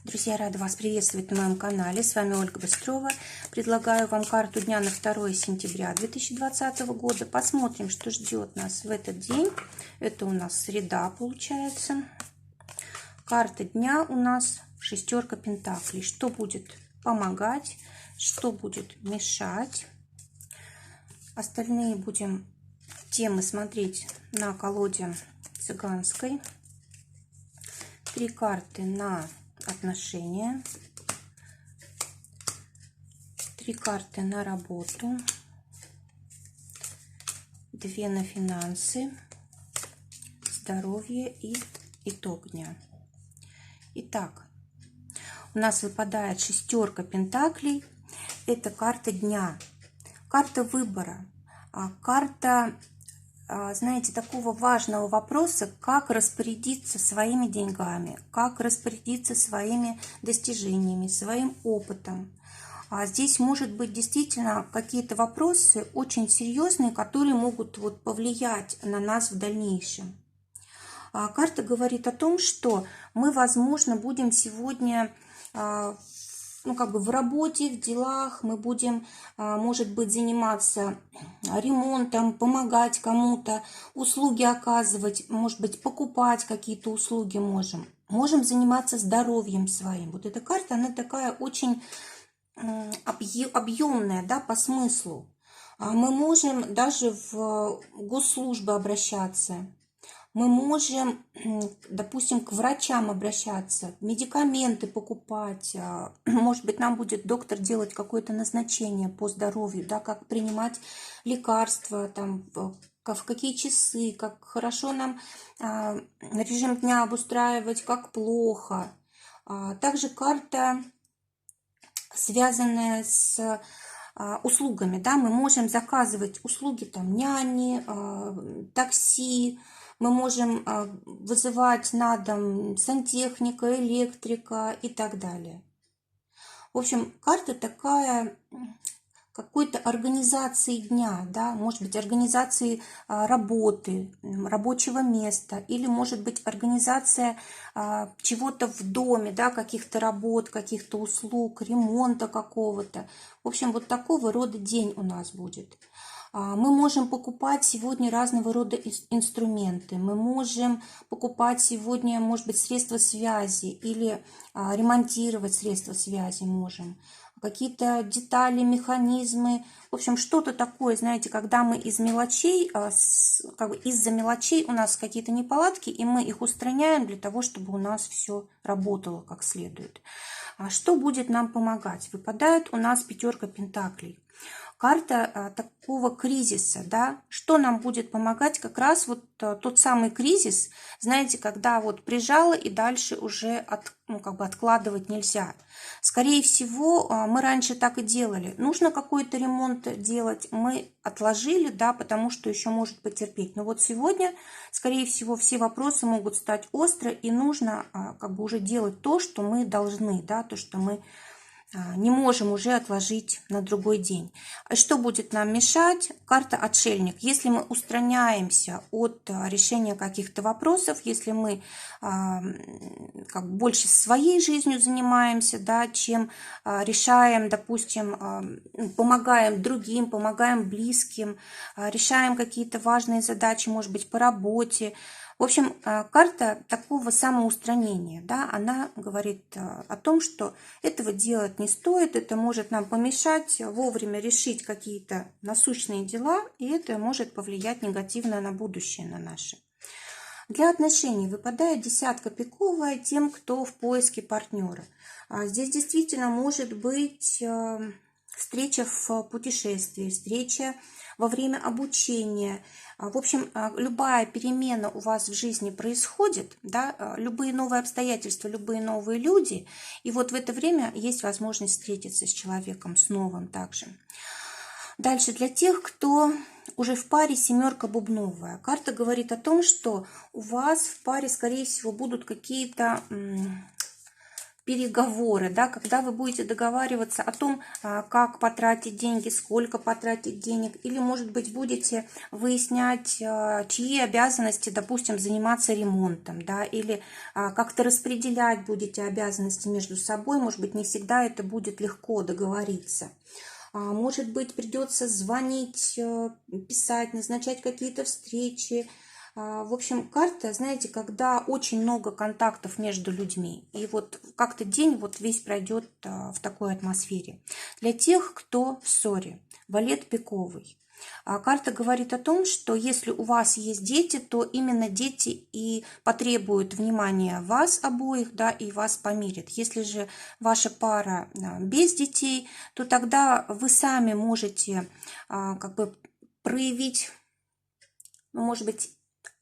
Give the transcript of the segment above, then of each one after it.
Друзья, рада вас приветствовать на моем канале. С вами Ольга Быстрова. Предлагаю вам карту дня на 2 сентября 2020 года. Посмотрим, что ждет нас в этот день. Это у нас среда получается. Карта дня у нас шестерка пентаклей. Что будет помогать, что будет мешать. Остальные будем темы смотреть на колоде цыганской. 3 карты на отношения, 3 карты на работу, 2 на финансы, здоровье и итог дня. Итак, у нас выпадает шестерка пентаклей. Это карта дня, карта выбора, карта, знаете, такого важного вопроса, как распорядиться своими деньгами, как распорядиться своими достижениями, своим опытом. Здесь может быть действительно какие-то вопросы очень серьезные, которые могут повлиять на нас в дальнейшем. Карта говорит о том, что мы, возможно, будем сегодня в работе, в делах, мы будем, может быть, заниматься ремонтом, помогать кому-то, услуги оказывать, может быть, покупать какие-то услуги можем. Можем заниматься здоровьем своим. Вот эта карта, она такая очень объемная, да, по смыслу. Мы можем даже в госслужбы обращаться. Мы можем, допустим, к врачам обращаться, медикаменты покупать. Может быть, нам будет доктор делать какое-то назначение по здоровью, да, как принимать лекарства, там, в какие часы, как хорошо нам режим дня обустраивать, как плохо. Также карта, связанная с услугами, да, мы можем заказывать услуги, там, няни, такси. Мы можем вызывать на дом сантехника, электрика и так далее. В общем, карта такая какой-то организации дня, да, может быть, организации работы, рабочего места, или, может быть, организация чего-то в доме, да, каких-то работ, каких-то услуг, ремонта какого-то. В общем, вот такого рода день у нас будет. Мы можем покупать сегодня разного рода инструменты. Мы можем покупать сегодня, может быть, средства связи или ремонтировать средства связи можем. Какие-то детали, механизмы. В общем, что-то такое, знаете, когда мы из мелочей, из-за мелочей у нас какие-то неполадки, и мы их устраняем для того, чтобы у нас все работало как следует. Что будет нам помогать? Выпадает у нас пятерка пентаклей. Карта такого кризиса, да, что нам будет помогать, как раз вот тот самый кризис, знаете, когда вот прижало и дальше уже откладывать нельзя. Скорее всего, мы раньше так и делали. Нужно какой-то ремонт делать, мы отложили, да, потому что еще может потерпеть. Но вот сегодня, скорее всего, все вопросы могут стать остро, и нужно уже делать то, что мы должны, да, то, что мы не можем уже отложить на другой день. Что будет нам мешать? Карта отшельник. Если мы устраняемся от решения каких-то вопросов, если мы больше своей жизнью занимаемся, да, чем решаем, допустим, помогаем другим, помогаем близким, решаем какие-то важные задачи, может быть, по работе. В общем, карта такого самоустранения, да, она говорит о том, что этого делать не стоит, это может нам помешать вовремя решить какие-то насущные дела, и это может повлиять негативно на будущее, на наше. Для отношений выпадает десятка пиковая тем, кто в поиске партнера. Здесь действительно может быть встреча в путешествии, встреча во время обучения. В общем, любая перемена у вас в жизни происходит, да, любые новые обстоятельства, любые новые люди, и вот в это время есть возможность встретиться с человеком, с новым также. Дальше для тех, кто уже в паре, семерка бубновая. Карта говорит о том, что у вас в паре, скорее всего, будут какие-то переговоры, да, когда вы будете договариваться о том, как потратить деньги, сколько потратить денег, или, может быть, будете выяснять, чьи обязанности, допустим, заниматься ремонтом, да, или как-то распределять будете обязанности между собой, может быть, не всегда это будет легко договориться. Может быть, придется звонить, писать, назначать какие-то встречи. В общем, карта, знаете, когда очень много контактов между людьми. И вот как-то день вот весь пройдет в такой атмосфере. Для тех, кто в ссоре, валет пиковый. Карта говорит о том, что если у вас есть дети, то именно дети и потребуют внимания вас обоих, да, и вас помирят. Если же ваша пара без детей, то тогда вы сами можете как бы проявить, ну, может быть,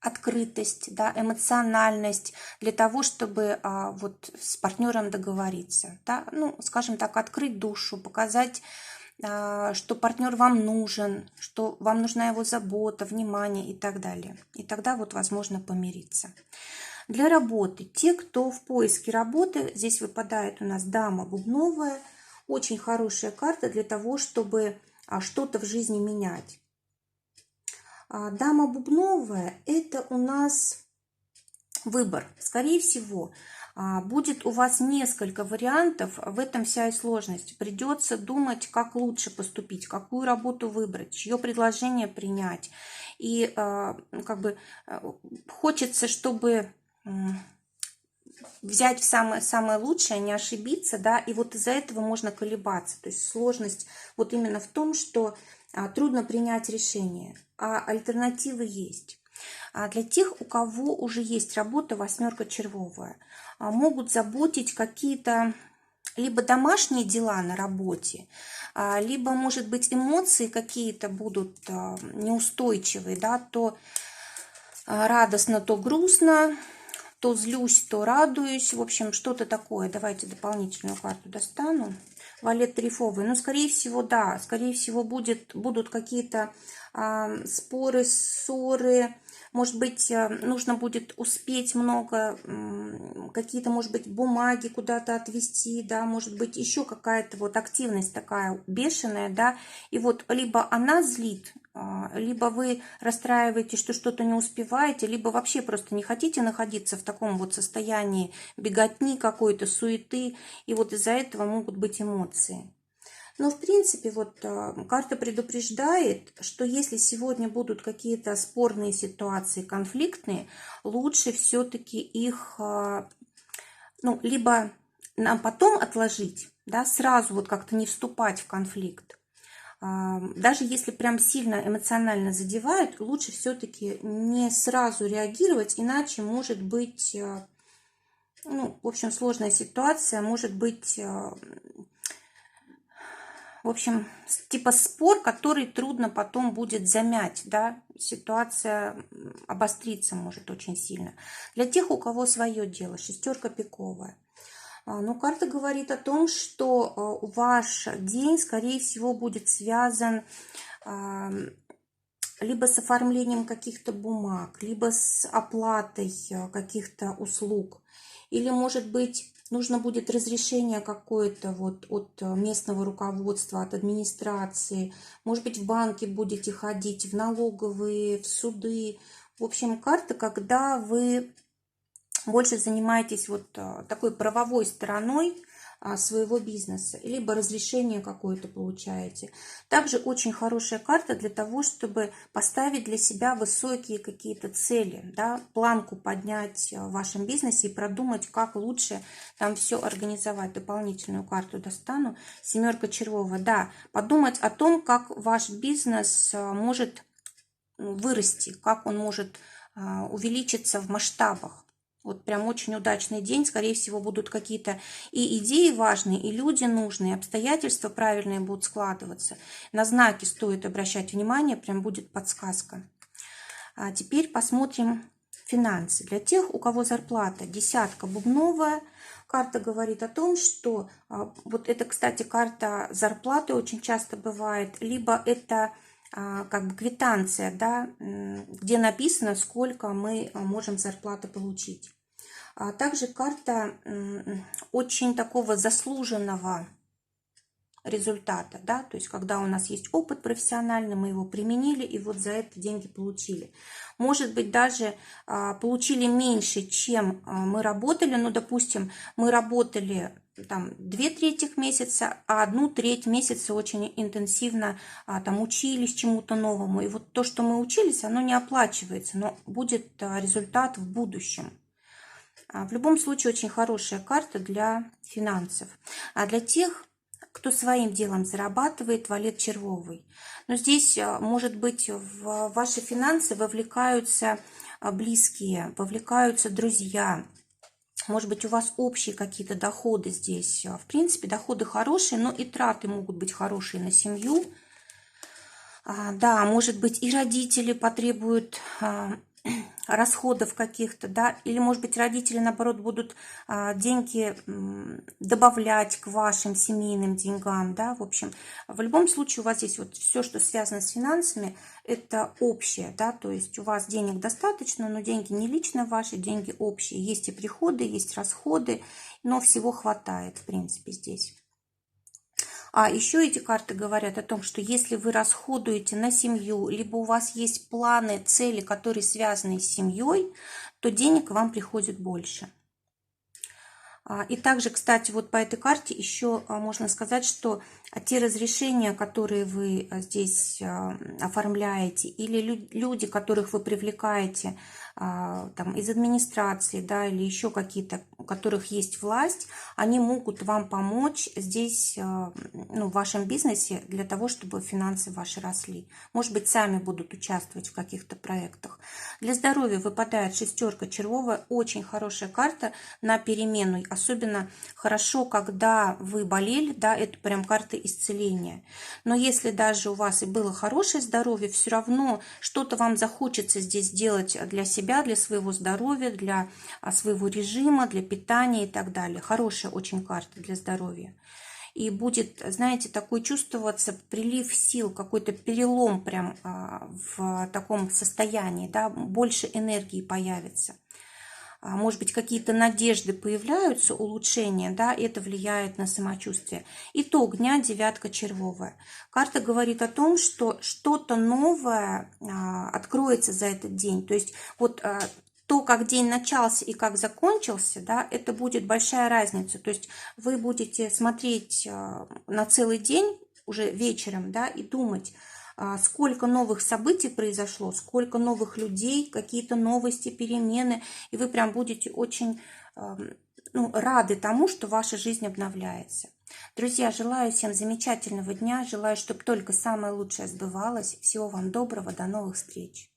открытость, да, эмоциональность для того, чтобы вот с партнером договориться, да, ну, скажем так, открыть душу, показать, что партнер вам нужен, что вам нужна его забота, внимание и так далее. И тогда вот возможно помириться. Для работы. Те, кто в поиске работы, здесь выпадает у нас дама бубновая. Очень хорошая карта для того, чтобы что-то в жизни менять. Дама бубновая – это у нас выбор. Скорее всего, будет у вас несколько вариантов, в этом вся и сложность. Придется думать, как лучше поступить, какую работу выбрать, чье предложение принять. И как бы хочется, чтобы взять самое лучшее, не ошибиться, да, и вот из-за этого можно колебаться. То есть сложность вот именно в том, что трудно принять решение, а альтернативы есть. Для тех, у кого уже есть работа, восьмерка червовая, могут заботить какие-то либо домашние дела на работе, либо, может быть, эмоции какие-то будут неустойчивые, да, то радостно, то грустно, то злюсь, то радуюсь. В общем, что-то такое. Давайте дополнительную карту достану. Валет трифовый. Ну, скорее всего, да. Скорее всего, будут какие-то споры, ссоры. Может быть, нужно будет успеть много, какие-то, может быть, бумаги куда-то отвезти, да, может быть, еще какая-то вот активность такая бешеная, да, и вот либо она злит, либо вы расстраиваетесь, что что-то не успеваете, либо вообще просто не хотите находиться в таком вот состоянии беготни какой-то, суеты, и вот из-за этого могут быть эмоции. Но, в принципе, вот карта предупреждает, что если сегодня будут какие-то спорные ситуации, конфликтные, лучше все-таки их, ну, либо нам потом отложить, да, сразу вот как-то не вступать в конфликт. Даже если прям сильно эмоционально задевают, лучше все-таки не сразу реагировать, иначе может быть, ну, в общем, сложная ситуация, может быть... В общем, типа спор, который трудно потом будет замять, да, ситуация обостриться может очень сильно. Для тех, у кого свое дело, шестерка пиковая. Но карта говорит о том, что ваш день, скорее всего, будет связан либо с оформлением каких-то бумаг, либо с оплатой каких-то услуг. Или, может быть, нужно будет разрешение какое-то вот от местного руководства, от администрации. Может быть, в банки будете ходить, в налоговые, в суды. В общем, карта, когда вы больше занимаетесь вот такой правовой стороной своего бизнеса, либо разрешение какое-то получаете. Также очень хорошая карта для того, чтобы поставить для себя высокие какие-то цели, да, планку поднять в вашем бизнесе и продумать, как лучше там все организовать. Дополнительную карту достану. Семерка червовая. Да, подумать о том, как ваш бизнес может вырасти, как он может увеличиться в масштабах. Вот прям очень удачный день. Скорее всего, будут какие-то и идеи важные, и люди нужные, обстоятельства правильные будут складываться. На знаки стоит обращать внимание, прям будет подсказка. А теперь посмотрим финансы. Для тех, у кого зарплата десятка бубновая, карта говорит о том, что вот это, кстати, карта зарплаты очень часто бывает, либо это как бы квитанция, да, где написано, сколько мы можем зарплаты получить. А также карта очень такого заслуженного результата, да, то есть когда у нас есть опыт профессиональный, мы его применили и вот за это деньги получили. Может быть, даже получили меньше, чем мы работали, ну, допустим, мы работали там 2/3 месяца, а 1/3 месяца очень интенсивно там учились чему-то новому, и вот то, что мы учились, оно не оплачивается, но будет результат в будущем. В любом случае, очень хорошая карта для финансов. А для тех, кто своим делом зарабатывает, валет червовый. Но здесь, может быть, в ваши финансы вовлекаются близкие, вовлекаются друзья. Может быть, у вас общие какие-то доходы здесь. В принципе, доходы хорошие, но и траты могут быть хорошие на семью. Да, может быть, и родители потребуют расходов каких-то, да, или, может быть, родители, наоборот, будут деньги добавлять к вашим семейным деньгам, да, в общем, в любом случае у вас здесь вот все, что связано с финансами, это общее, да, то есть у вас денег достаточно, но деньги не лично ваши, деньги общие, есть и приходы, есть расходы, но всего хватает, в принципе, здесь. А еще эти карты говорят о том, что если вы расходуете на семью, либо у вас есть планы, цели, которые связаны с семьей, то денег вам приходит больше. И также, кстати, вот по этой карте еще можно сказать, что те разрешения, которые вы здесь оформляете, или люди, которых вы привлекаете там, из администрации, да, или еще какие-то, у которых есть власть, они могут вам помочь здесь, ну, в вашем бизнесе для того, чтобы финансы ваши росли. Может быть, сами будут участвовать в каких-то проектах. Для здоровья выпадает шестерка червовая, очень хорошая карта на перемену. Особенно хорошо, когда вы болели, да, это прям карта исцеления. Но если даже у вас и было хорошее здоровье, все равно что-то вам захочется здесь делать для себя, для своего здоровья, для своего режима, для питания и так далее. Хорошая очень карта для здоровья. И будет, знаете, такой чувствоваться прилив сил, какой-то перелом прям в таком состоянии, да, больше энергии появится. Может быть, какие-то надежды появляются, улучшения, да, это влияет на самочувствие. Итог дня, девятка червовая. Карта говорит о том, что что-то новое откроется за этот день. То есть вот то, как день начался и как закончился, да, это будет большая разница. То есть вы будете смотреть на целый день уже вечером, да, и думать, сколько новых событий произошло, сколько новых людей, какие-то новости, перемены, и вы прям будете очень рады тому, что ваша жизнь обновляется. Друзья, желаю всем замечательного дня, желаю, чтобы только самое лучшее сбывалось. Всего вам доброго, до новых встреч!